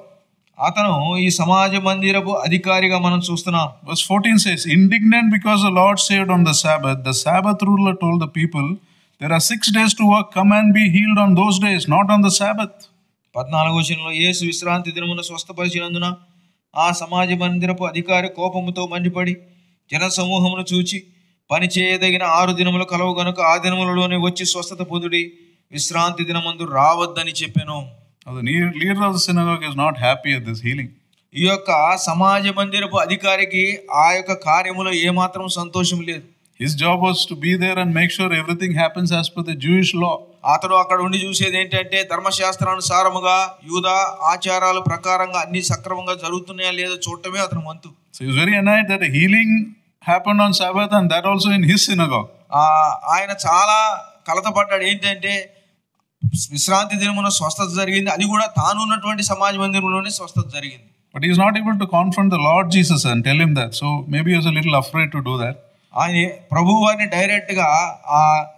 S2: అతను ఈ సమాజ మందిరపు అధికారిగా మనం చూస్తున్నాం.
S1: Verse 14 says, indignant because the Lord saved on the Sabbath, the Sabbath ruler told the people, there are 6 days to work, come and be healed on those days, not on the Sabbath. 14వ
S2: వచనంలో యేసు విశ్రాంతి దినమున స్వస్థపరిచినందున ఆ సమాజ మందిరపు అధికారి కోపముతో మండిపడి జన సమూహమును చూచి పని చేయదగిన 6 దినములు కలవు గనుక ఆ దినములలోనే వచ్చి స్వస్థత పొందుడి, విశ్రాంతి దినమందు రావద్దని చెప్పాను.
S1: The leader of the synagogue is not happy at this healing.
S2: ఈ యొక్క సమాజ మందిరపు అధికారికి ఆ యొక్క కార్యములో ఏమాత్రం సంతోషం లేదు.
S1: His job was to be there and make sure everything happens as per the Jewish law.
S2: అతడు అక్కడ ఉండి చూసేది ఏంటంటే ధర్మశాస్త్రానుసారముగా యూదా ఆచారాల ప్రకారంగా అన్ని సక్రమంగా జరుగుతున్నాయా లేదో చూడటమే అతని వంతు.
S1: So he was very annoyed that a healing happened on Sabbath and that also in his synagogue.
S2: ఆయన చాలా కలతపడ్డాడు. ఏంటంటే విశ్రాంతి దినమున స్వస్థత జరిగింది, అది కూడా తాను ఉన్నటువంటి సమాజ మందిరంలోనే స్వస్థత జరిగింది.
S1: But he is not able to confront the Lord Jesus and tell him that. So maybe he was a little afraid to do that.
S2: ఆయన ప్రభువారిని డైరెక్ట్ గా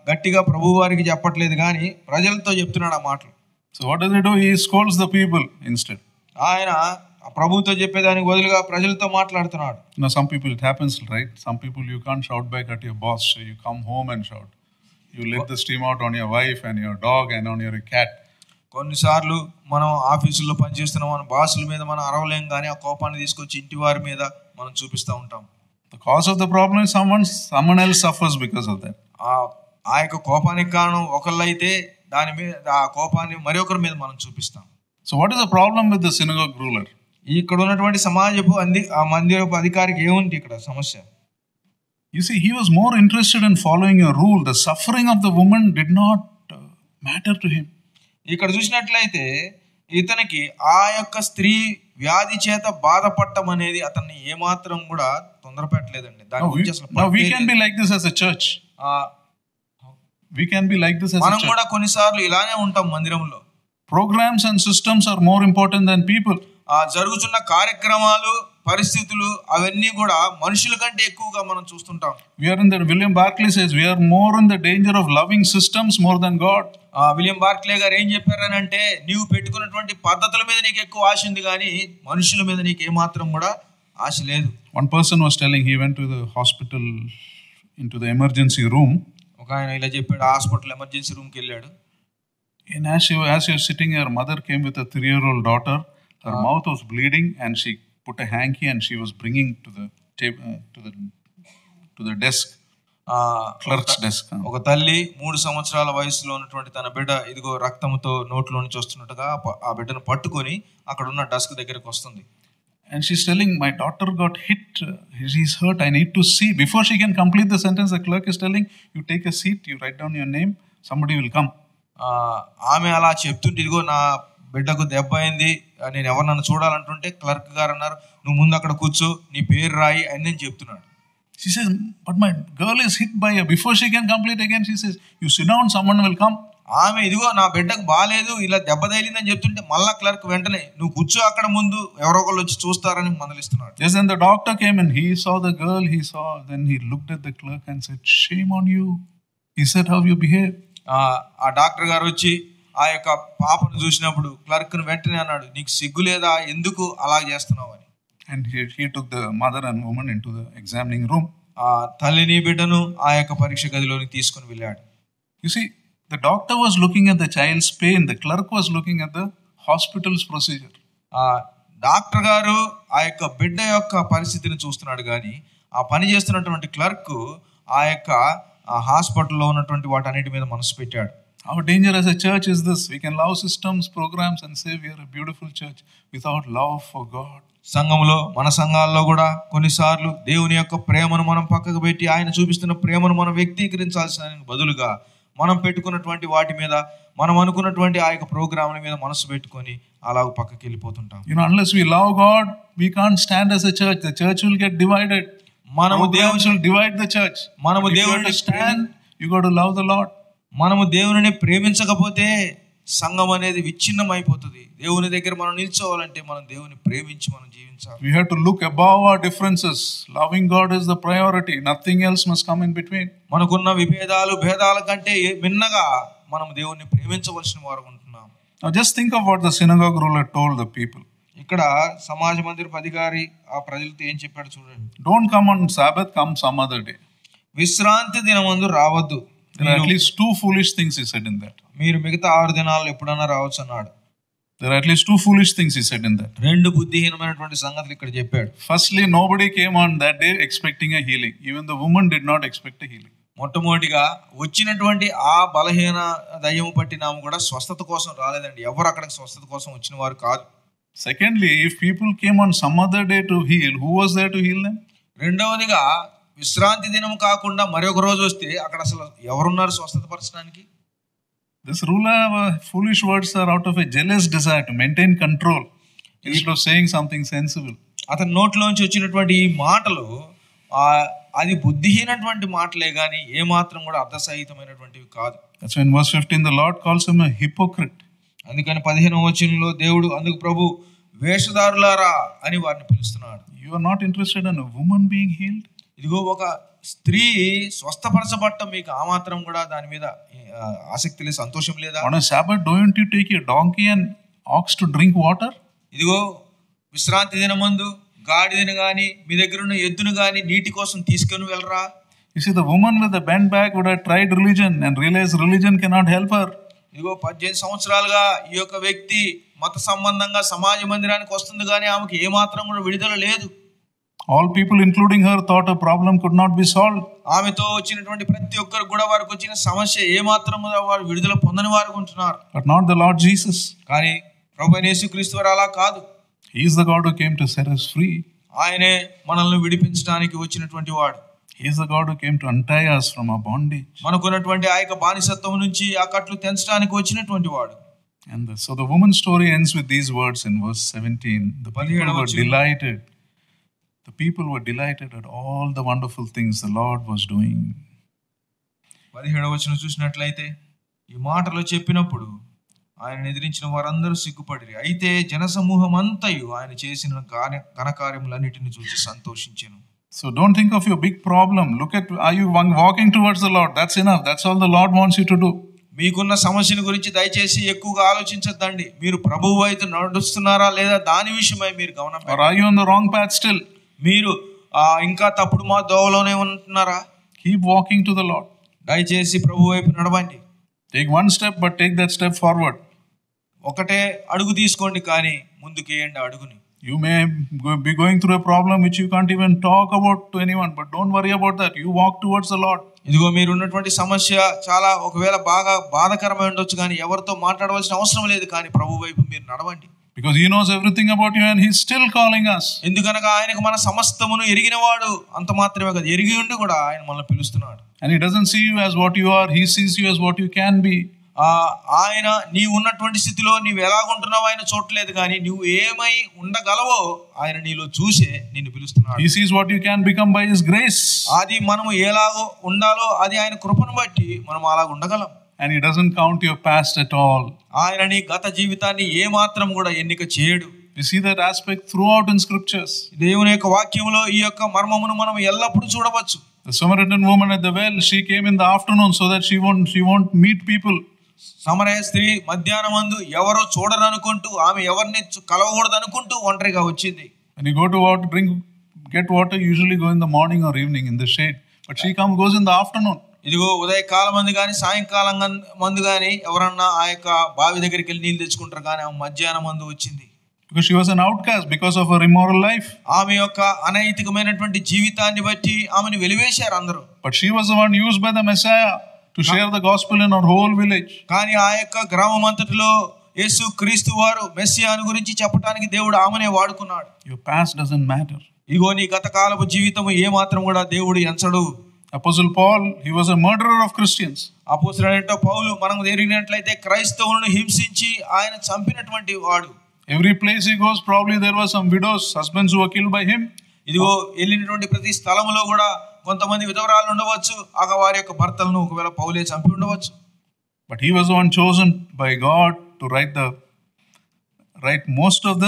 S2: గట్టిగా ప్రభువారికి చెప్పట్లేదు, కానీ ప్రజలతో చెప్తున్నాడు ఆ మాటలు.
S1: So what does he do? He scolds the people instead.
S2: ఆయన ప్రభుతో చెప్పేదానికి బదులుగా ప్రజలతో మాట్లాడుతున్నాడు.
S1: Some people it happens, right? Some people you can't shout back at your boss, so you come home and shout. You let the steam out on your wife and your dog and on your cat.
S2: కొన్నిసార్లు మనం ఆఫీసుల్లో పనిచేస్తున్నాం, మన బాసుల మీద మనం అరవలేం, కానీ ఆ కోపాన్ని తీసుకొచ్చి ఇంటి వారి మీద మనం చూపిస్తూ ఉంటాం.
S1: The cause of the problem is someone else suffers because of that.
S2: ఆ ఆ యొక్క కోపానికి కారణం ఒకళ్ళైతే దాని మీద ఆ కోపాన్ని మరొకరి మీద మనం చూపిస్తాం.
S1: So what is the problem with the synagogue ruler?
S2: ఇక్కడ ఉన్నటువంటి సమాజపు ఆ మందిరపు అధికారికి ఏముంది ఇక్కడ సమస్య?
S1: You see, he was more interested in following a rule. The suffering of the woman did not matter to him.
S2: ఇక్కడ చూసినట్లయితే ఇతనికి ఆ యొక్క స్త్రీ వ్యాధి చేత బాధపడటం అనేది అతన్ని ఏమాత్రం కూడా తొందరపెట్టలేదండి. దాని గురించి అసలు
S1: we can be like this as a church. We can be like this as a church.
S2: మనం కూడా కొన్నిసార్లు ఇలానే ఉంటాం మందిరంలో.
S1: Programs and systems are more important than people.
S2: జరుగుతున్న కార్యక్రమాలు పరిస్థితులు అవన్నీ కూడా మనుషుల కంటే ఎక్కువగా మనం చూస్తుంటాం.
S1: We are in the William Barclay says we are more in the danger of loving systems more than God.
S2: William Barclay గారు ఏం చెప్పారనంటే, నీవు పెట్టుకున్నటువంటి పద్ధతుల మీద నీకు ఎక్కువ ఆశ ఉంది కానీ మనుషుల మీద నీకు ఏమాత్రం కూడా ఆశ లేదు.
S1: One person was telling, he went to the hospital into the emergency room.
S2: ఒక ఆయన ఇలా చెప్పాడు, హాస్పిటల్ ఎమర్జెన్సీ రూమ్కి వెళ్ళాడు.
S1: And as she was sitting, her mother came with a 3-year-old daughter. Her mouth was bleeding and she put a hanky and she was bringing to the table, to the desk, clerk's desk.
S2: ఒక తల్లి 3 సంవత్సరాల వయసులో ఉన్నటువంటి తన బిడ్డ ఇదిగో రక్తంతో నోట్లో నుంచి వస్తున్నట్టుగా ఆ బిడ్డను పట్టుకొని అక్కడ ఉన్న డెస్క్ దగ్గరికి వస్తుంది.
S1: And she's telling, my daughter got hit, she's hurt, I need to see. Before she can complete the sentence, the clerk is telling, you take a seat, you write down your name, somebody will come.
S2: ఆమె అలా చెప్తుంటే, ఇదిగో నా బిడ్డకు దెబ్బ అయింది, నేను ఎవరు నన్ను చూడాలంటుంటే క్లర్క్ గారు అన్నారు, నువ్వు ముందు అక్కడ కూర్చో, నీ పేరు రాయి అని నేను చెప్తున్నాడు.
S1: She says, but my girl is hit by a, before she can complete again, she says, you sit down, someone will come.
S2: ఆమె ఇదిగో నా బిడ్డకు బాలేదు, ఇలా దెబ్బ తగిలిందని చెప్తుంటే మళ్ళా క్లర్క్ వెంటనే నువ్వు కూర్చో అక్కడ ముందు, ఎవరో ఒకళ్ళు వచ్చి చూస్తారని మందలిస్తున్నాడు.
S1: Yes, and the doctor came and he saw the girl, then he looked at the clerk and said, shame on you. He said, how you behave.
S2: ఆ డాక్టర్ గారు వచ్చి ఆ యొక్క పాపను చూసినప్పుడు క్లర్క్ను వెంటనే అన్నాడు, నీకు సిగ్గు లేదా, ఎందుకు అలా చేస్తున్నావు అని.
S1: And he took the mother and woman into the examining room.
S2: ఆ తల్లిని బిడ్డను ఆ యొక్క పరీక్ష గదిలోకి తీసుకుని వెళ్ళాడు.
S1: You see, the doctor was looking at the child's pain, the clerk was looking at the hospital's procedure.
S2: Doctor గారు ఆ యొక్క బిడ్డ యొక్క పరిస్థితిని చూస్తున్నాడు కానీ ఆ పని చేస్తున్నటువంటి క్లర్క్ ఆ యొక్క హాస్పిటల్లో ఉన్నటువంటి వాటన్నిటి మీద మనసు పెట్టాడు.
S1: Our danger as a church is this: we can love systems, programs and say we are a beautiful church without love for God.
S2: సంఘంలో, మన సంఘాల్లో కూడా కొన్నిసార్లు దేవుని యొక్క ప్రేమను మనం పక్కకు పెట్టి ఆయన చూపిస్తున్న ప్రేమను మనం వ్యక్తీకరించాల్సిన బదులుగా మనం పెట్టుకున్నటువంటి వాటి మీద, మనం అనుకున్నటువంటి ఆ యొక్క ప్రోగ్రాముల మీద మనసు పెట్టుకొని అలా పక్కకి వెళ్ళిపోతుంటాం.
S1: Unless we love God, we can't stand as a church. The church will get divided.
S2: మనము దేవుని
S1: will divide the church.
S2: మనము దేవుని
S1: stand, you got to love the Lord.
S2: మనము దేవుని ప్రేమించకపోతే సంఘం అనేది విచ్ఛిన్నం అయిపోతుంది. దేవుని దగ్గర మనం నిల్చోవాలంటే మనం దేవుని ప్రేమించి మనం జీవించాలి.
S1: We have to look above our differences. Loving God is the priority. Nothing else must come in between.
S2: మనకున్న విభేదాలు, భేదాల కంటే మిన్నగా మనం దేవుని ప్రేమించవలసిన వారు ఉంటున్నాం.
S1: Now just think of what the synagogue ruler told the people.
S2: ఇక్కడ సమాజ మందిరపు అధికారి ఆ ప్రజలతో ఏం చెప్పాడు చూడండి.
S1: Don't come on Sabbath, come some other day.
S2: విశ్రాంతి దినమందు రావద్దు.
S1: There are at least 2 foolish things he said in that.
S2: మీరు మిగతా 6 దినాల్లో ఎప్పుడన్నా రావచ్చు అన్నాడు.
S1: There are at least 2 foolish things he said in that.
S2: 2 బుద్ధిహీనమైనటువంటి సంగతులు ఇక్కడ చెప్పాడు.
S1: Firstly, nobody came on that day expecting a healing. Even the woman did not expect a healing.
S2: మొట్టమొదటిగా వచ్చినటువంటి ఆ బలహీన దయ్యము పట్టినాము కూడా స్వస్థత కోసం రాలేదండి. ఎవరు అక్కడికి స్వస్థత కోసం వచ్చిన వారు కాదు.
S1: Secondly, if people came on some other day to heal, who was there to heal them?
S2: రెండవదిగా విశ్రాంతి దినం కాకుండా మరొక రోజు వస్తే అక్కడ అసలు ఎవరున్నారు స్వస్థత పరచడానికి?
S1: This ruler, foolish words are out of a jealous desire to maintain control instead of saying something sensible.
S2: అతని నోట్లోంచి వచ్చినటువంటి ఈ మాటలు అది బుద్ధిహీనటువంటి మాటలే కానీ ఏ మాత్రం కూడా అర్థసహితమైనటువంటివి కాదు.
S1: That's when verse 15 the Lord calls him a hypocrite.
S2: అందుకని 15వ వచనంలో దేవుడు అందుకు ప్రభు వేషధారులారా అని వారిని పిలుస్తున్నాడు.
S1: You are not interested in a woman being healed?
S2: ఇదిగో ఒక స్త్రీ స్వస్థపరచబడటం మీకు ఆ మాత్రం కూడా దాని మీద ఆసక్తి లేదు, సంతోషం లేదా?
S1: On a Sabbath, don't you take a donkey and ox to drink water?
S2: ఇదిగో విశ్రాంతి దినమందు గాడిదను గాని మీ దగ్గర ఉన్న ఎద్దును గాని నీటి కోసం తీసుకొని వెళ్ళరా?
S1: You see, the woman with the bent back would have tried religion and realized religion cannot help her.
S2: ఇదిగో 18 సంవత్సరాలుగా ఈ యొక్క వ్యక్తి మత సంబంధంగా సమాజ మందిరానికి వస్తుంది కానీ ఆమెకి ఏమాత్రం కూడా విడుదల లేదు.
S1: All people, including her, thought a problem could not be solved.
S2: ఆమెతో వచ్చినటువంటి ప్రతి ఒక్కరు కూడా వారికి వచ్చిన సమస్య ఏ మాత్రం వారు విడుదల పొందని వారు ఉంటున్నారు.
S1: But not the Lord Jesus.
S2: కానీ ప్రభువైన యేసుక్రీస్తు వారు అలా కాదు.
S1: He is the God who came to set us free.
S2: ఆయనే మనల్ని విడిపించడానికి వచ్చినటువంటి వాడు.
S1: He is the God who came to untie us from our bondage.
S2: మనకున్నటువంటి ఆ యొక్క బానిసత్వం నుంచి ఆ కట్లు తెంచడానికి వచ్చినటువంటి వాడు.
S1: And so the woman's story ends with these words in verse 17. The people were delighted at all the wonderful things the Lord was doing.
S2: 17వ వచనం చూసినట్లయితే ఈ మాటలు చెప్పినప్పుడు ఆయన ఎదిరించిన వారందరూ సిగ్గుపడిరి. అయితే జనసమూహం అంతయు ఆయన చేసిన ఘనకార్యములన్నిటిని చూసి సంతోషించెను.
S1: So don't think of your big problem. Look at, are you walking towards the Lord? That's enough. That's all the Lord wants you to do.
S2: మీకున్న సమస్యల గురించి దయచేసి ఎక్కువగా ఆలోచించొద్దండి. మీరు ప్రభువు వైపు నడుస్తున్నారా లేదా దాని విషయమై మీరు గమనం పెట్టండి.
S1: Or are you on the wrong path still?
S2: మీరు ఇంకా తప్పుడు మా దోవలోనే ఉంటున్నారా?
S1: Keep walking to the Lord.
S2: దయచేసి ప్రభువు వైపు నడవండి.
S1: Take one step, but take that step forward.
S2: ఒకటే అడుగు తీసుకోండి, కానీ ముందుకేయండి అడుగుని.
S1: You may be going through a problem which you can't even talk about to anyone, but don't worry about that. You walk towards the Lord.
S2: ఇదిగో మీరు ఉన్నటువంటి సమస్య చాలా ఒకవేళ బాగా బాధకరమై ఉండొచ్చు, కానీ ఎవరితో మాట్లాడవలసిన అవసరం లేదు, కానీ ప్రభు వైపు మీరు నడవండి.
S1: Because he knows everything about you and he's still calling us.
S2: ఎందుకనగా ఆయనకు మన సమస్తమును ఎరిగినవాడు. అంత మాత్రమే కాదు, ఎరిగి ఉండి కూడా ఆయన మనల్ని పిలుస్తున్నాడు.
S1: And he doesn't see you as what you are, he sees you as what you can be.
S2: ఆయన నీవు ఉన్నటువంటి స్థితిలో నీవు ఎలాగుంటున్నావు ఆయన చూడలేదు, కానీ నువ్వు ఏమై ఉండగలవో ఆయన నీలో చూసే నిన్ను పిలుస్తున్నాడు.
S1: He sees what you can become by his grace.
S2: అది మనము ఎలాగో ఉండాలో అది ఆయన కృపను బట్టి మనం అలాగ ఉండగలం.
S1: And he doesn't count your past at all.
S2: ఆయన నీ గత జీవితాన్ని ఏ మాత్రం కూడా ఎన్నిక చేయడు.
S1: We see that aspect throughout in scriptures.
S2: దేవుని యొక్క వాక్యంలో ఈ యొక్క మర్మమును మనం ఎల్లప్పుడూ చూడవచ్చు.
S1: The Samaritan woman at the well, she came in the afternoon so that she won't meet people.
S2: సమరయ స్త్రీ మధ్యాహ్నమందు ఎవరో చూడరు అనుకుంటూ, ఆమె ఎవరిని కలవకూడదు అనుకుంటూ ఒంటరిగా వచ్చింది.
S1: When you go to water, get water, you usually go in the morning or evening in the shade, but she goes in the afternoon.
S2: ఇదిగో ఉదయకాలం మందు కానీ సాయంకాలం మందు కానీ ఎవరన్నా ఆ యొక్క బావి దగ్గరికి వెళ్ళి నీళ్ళు తెచ్చుకుంటారు, కానీ ఆమె మధ్యాహ్నం మందు వచ్చింది.
S1: Because she was an outcast because of her immoral life.
S2: ఆమె యొక్క అనైతికమైనటువంటి జీవితాన్ని బట్టి ఆమెను వెలివేశారు అందరూ.
S1: But she was the one used by the Messiah to share the gospel in her whole village.
S2: కానీ ఆ యొక్క గ్రామం అంతటిలో యేసు క్రీస్తు వారు మెస్సియాను గురించి చెప్పడానికి దేవుడు ఆమెనే వాడుకున్నాడు.
S1: Your past doesn't matter.
S2: ఇగో నీ గత కాలపు జీవితం ఏ మాత్రం కూడా దేవుడు ఎంచడు.
S1: Apostle Paul, he was a murderer of Christians.
S2: అపోస్తలుడైన పౌలు మనం ఎరిగినట్లయితే క్రైస్తవులను హింసించి ఆయన చంపినటువంటి వాడు.
S1: Every place he goes, probably there were some widows, husbands who were killed by him.
S2: ఇదిగో వెళ్ళినటువంటి ప్రతి స్థలములో కూడా కొంతమంది విధవరాలు ఉండవచ్చు, వారి యొక్క భర్తలను ఒకవేళ పౌలే చంపి ఉండవచ్చు.
S1: But he was the one chosen by God to write most of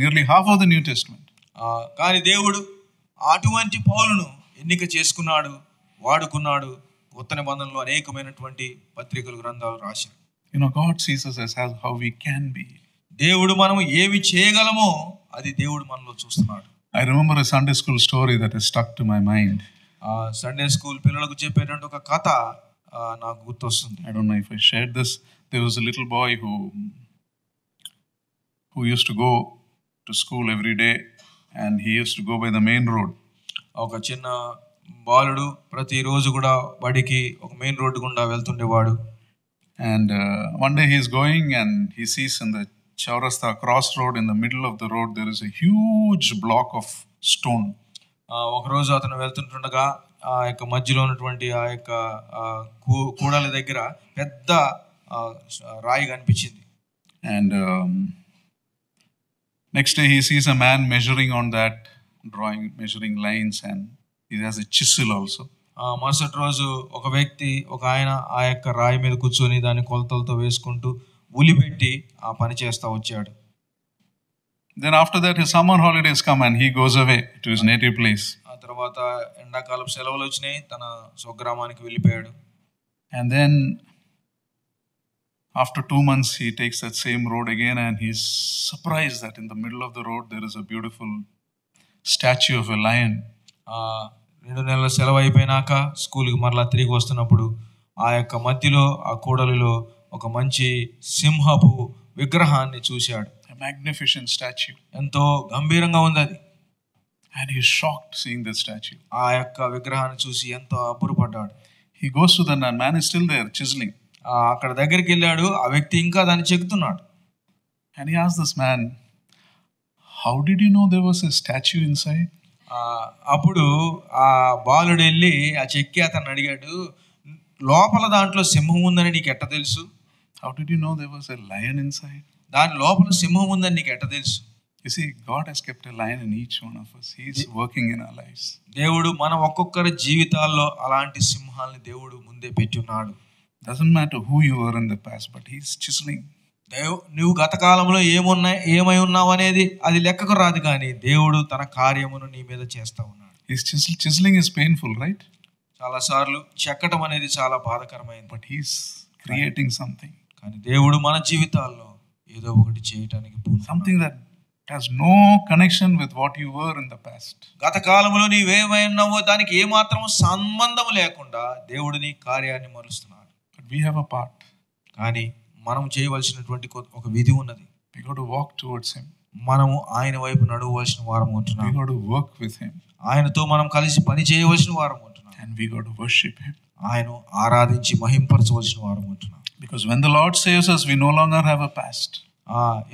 S1: nearly half of the New Testament.
S2: కానీ దేవుడు అటువంటి పౌలును ఎన్నిక చేసుకున్నాడు, వాడుకున్నాడు. కొత్త నిబంధనలో అనేకమైనటువంటి పత్రికలు గ్రంథాలు రాశాడు.
S1: God sees us as how we can be.
S2: దేవుడు మనం ఏమి చేయగలమో అది దేవుడు మనలో చూస్తున్నాడు.
S1: I remember a Sunday school story that has stuck to my mind.
S2: Sunday school పిల్లలకు చెప్పేటువంటి ఒక కథ నాకు గుర్తొస్తుంది.
S1: I don't know if I shared this. There was a little boy who used to go to school every day, and he used to go by the main road.
S2: ఒక చిన్న బాలుడు ప్రతిరోజు కూడా బడికి ఒక మెయిన్ రోడ్ గుండా వెళ్తుండేవాడు.
S1: And one day he is going and he sees in the Chaurasta crossroad, in the middle of the road, there is a huge block of stone.
S2: ఒకరోజు అతను వెళ్తుంటుండగా ఆ యొక్క మధ్యలో ఉన్నటువంటి ఆ యొక్క కూడల దగ్గర పెద్ద రాయి కనిపించింది.
S1: And next day he sees a man measuring on that measuring lines, and he has a chisel also.
S2: మరుసటి రోజు ఒక వ్యక్తి ఒక ఆయన ఆ యొక్క రాయి మీద కూర్చొని దాన్ని కొలతలతో వేసుకుంటూ ఉలిపెట్టి ఆ పని చేస్తా వచ్చాడు.
S1: Then after that his summer holidays come and he goes away to his native place.
S2: ఆ తర్వాత ఎండాకాలం సెలవులు వచ్చినాయి, తన స్వగ్రామానికి వెళ్ళిపోయాడు.
S1: And then after 2 months he takes that same road again, and he's surprised that in the middle of the road there is a beautiful statue of a lion.
S2: 2 నెలల సెలవు అయిపోయినాక స్కూల్కి మరలా తిరిగి వస్తున్నప్పుడు ఆ యొక్క మధ్యలో ఆ కూడలిలో ఒక మంచి సింహపు విగ్రహాన్ని చూశాడు.
S1: A magnificent statue.
S2: ఎంతో గంభీరంగా ఉంది అది.
S1: And he is shocked seeing the statue.
S2: ఆ యొక్క విగ్రహాన్ని చూసి ఎంతో అబ్బురపడ్డాడు.
S1: He goes to the man is still there chiseling.
S2: అక్కడ దగ్గరికి వెళ్ళాడు. ఆ వ్యక్తి ఇంకా దాన్ని చెక్కుతున్నాడు.
S1: And he asked this man, how did you know there was a statue inside?
S2: అప్పుడు ఆ బాలుడు వెళ్ళి ఆ చెక్కి అతను అడిగాడు, లోపల దాంట్లో సింహం ఉందని నీకు ఎట్ట తెలుసు?
S1: How did you know there was a lion inside?
S2: దాని లోపల సింహం ఉందని నీకు ఎట్ట తెలుసు?
S1: You see, God has kept a lion in each one of us. He is working in our lives.
S2: దేవుడు మన ఒక్కొక్కరి జీవితాల్లో అలాంటి సింహాల్ని దేవుడు ముందే పెట్టి ఉన్నాడు.
S1: Doesn't matter who you were in the past, but He is chiseling.
S2: నువ్వు గత కాలంలో ఏమై ఉన్నావు అనేది అది లెక్కకు రాదు, కానీ దేవుడు తన కార్యమును నీ మీద చేస్తా ఉన్నాడు.
S1: His chiseling is painful, right?
S2: చాలా సార్లు చెక్కటం అనేది చాలా బాధకరమైంది.
S1: But He is creating something.
S2: కానీ దేవుడు మన జీవితాల్లో ఏదో ఒకటి చేయటానికి
S1: something that has no connection with what you were in the past.
S2: గత కాలంలో నీవేమై ఉన్నావో దానికి ఏ మాత్రం సంబంధం లేకుండా దేవుడు నీ కార్యాన్ని మరుస్తున్నాడు.
S1: But we have a part.
S2: కానీ మనం చేయవలసినటువంటి ఒక విధి ఉన్నది.
S1: We got to walk towards Him.
S2: మనము ఆయన వైపు నడవవలసిన వారం ఉంటున్నాం.
S1: We got to work with Him.
S2: ఆయనతో మనం కలిసి పని చేయవలసిన వారం ఉంటున్నాం.
S1: And we got to worship Him.
S2: ఆయన ఆరాధించి మహింపరచవలసిన వారం ఉంటున్నాం.
S1: Because when the Lord saves us, we no longer have a past.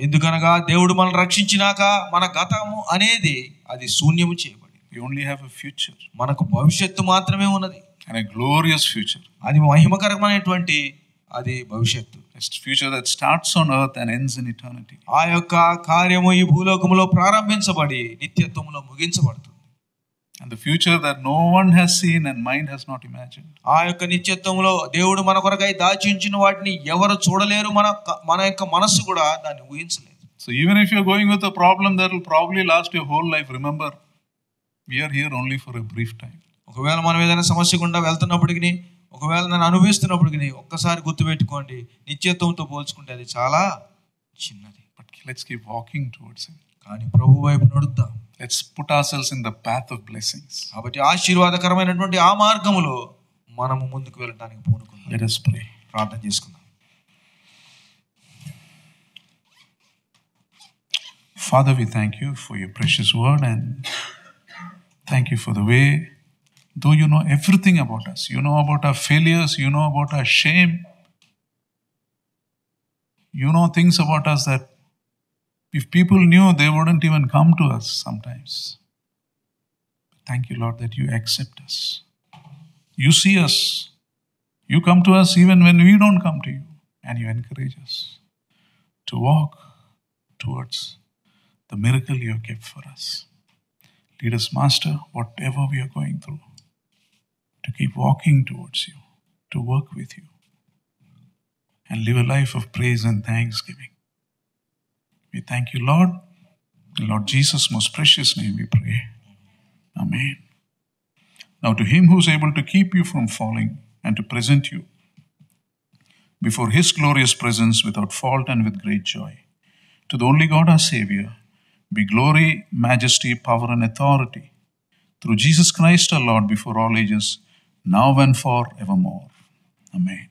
S2: ఎందుకనగా దేవుడు మనల్ని రక్షించినాక మన గతము అనేది అది శూన్యము చేయబడింది.
S1: We only have a future.
S2: మనకు భవిష్యత్తు మాత్రమే ఉన్నది.
S1: And a glorious future.
S2: అది మహిమకరమైనటువంటి అది భవిష్యత్తు.
S1: A future that starts on earth and ends in eternity.
S2: ఆ యొక్క కార్యము ఈ భూలోకములో ప్రారంభించబడి నిత్యత్వములో ముగించబడుతుంది.
S1: And the future that no one has seen and mind has not imagined.
S2: ఆ యొక్క నిత్యత్వములో దేవుడు మన కొరకై దాచి ఉంచిన వాటిని ఎవరు చూడలేరు, మన యొక్క మనస్సు కూడా దాన్ని ఊహించలేదు.
S1: So even if you're going with a problem that will probably last your whole life, remember, we are here only for a brief time.
S2: ఒకవేళ మనం ఏదైనా సమస్య గుండా వెళ్తున్నప్పటికీ, ఒకవేళ నేను అనుభవిస్తున్నప్పటికీ ఒక్కసారి గుర్తుపెట్టుకోండి, నిత్యత్వంతో పోల్చుకుంటే అది చాలా చిన్నది.
S1: But let's keep walking towards Him.
S2: కానీ ప్రభు వైపు నడుద్దాం.
S1: Let's put ourselves in the path of blessings.
S2: కాబట్టి ఆశీర్వాదకరమైనటువంటి ఆ మార్గములో మనము ముందుకు వెళ్ళడానికి పూనుకుందాం.
S1: Let us pray.
S2: ప్రార్థన చేసుకుందాం.
S1: Father, we thank You for Your precious word, and thank You for the way, though You know everything about us, You know about our failures, You know about our shame, You know things about us that if people knew, they wouldn't even come to us sometimes. Thank You, Lord, that You accept us. You see us. You come to us even when we don't come to You, and You encourage us to walk towards the miracle You have kept for us. Lead us, Master, whatever we are going through, to keep walking towards You, to work with You, and live a life of praise and thanksgiving. We thank You, Lord. In Lord Jesus' most precious name we pray. Amen. Now to Him who is able to keep you from falling and to present you before His glorious presence without fault and with great joy, to the only God our Savior, be glory, majesty, power and authority through Jesus Christ our Lord before all ages, now and forevermore. Amen.